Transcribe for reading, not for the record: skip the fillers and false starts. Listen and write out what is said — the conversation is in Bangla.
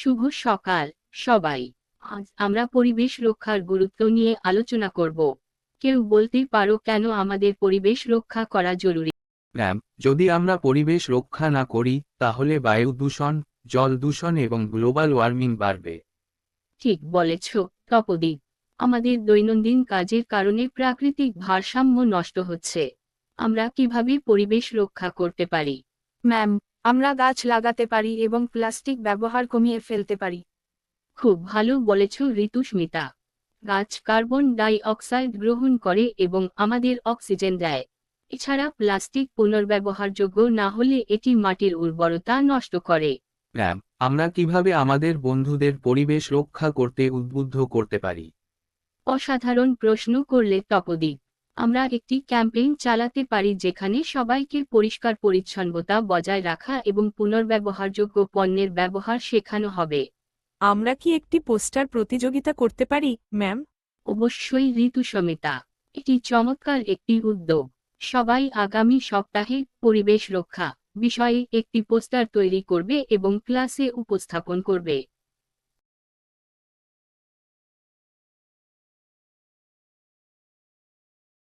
শুভ সকাল সবাই। আজ আমরা পরিবেশ রক্ষার গুরুত্ব নিয়ে আলোচনা করব। কেউ বলতে পারো কেন আমাদের পরিবেশ রক্ষা করা জরুরি? ম্যাম, যদি আমরা পরিবেশ রক্ষা না করি তাহলে বায়ু দূষণ, জল দূষণ এবং গ্লোবাল ওয়ার্মিং বাড়বে। ঠিক বলেছ তপদীপ। আমাদের দৈনন্দিন কাজের কারণে প্রাকৃতিক ভারসাম্য নষ্ট হচ্ছে। আমরা কিভাবে পরিবেশ রক্ষা করতে পারি? ম্যাম, আমরা গাছ লাগাতে পারি এবং প্লাস্টিক ব্যবহার কমিয়ে ফেলতে পারি। খুব ভালো বলেছ ঋতুস্মিতা। গাছ কার্বন ডাই অক্সাইড গ্রহণ করে এবং আমাদের অক্সিজেন দেয়। এছাড়া প্লাস্টিক পুনর্ব্যবহারযোগ্য না হলে এটি মাটির উর্বরতা নষ্ট করে। ম্যাম, আমরা কিভাবে আমাদের বন্ধুদের পরিবেশ রক্ষা করতে উদ্বুদ্ধ করতে পারি? অসাধারণ প্রশ্ন করলে তপদীপ। আমরা একটি ক্যাম্পেইন চালাতে পারি যেখানে সবাইকে পরিষ্কার পরিচ্ছন্নতা বজায় রাখা এবং পুনর্ব্যবহারযোগ্য পণ্যের ব্যবহার শেখানো হবে। আমরা কি একটি পোস্টার প্রতিযোগিতা করতে পারি, ম্যাম? অবশ্যই ঋতুসমিতা। এটি চমৎকার একটি উদ্যোগ। সবাই আগামী সপ্তাহে পরিবেশ রক্ষা বিষয়ে একটি পোস্টার তৈরি করবে এবং ক্লাসে উপস্থাপন করবে।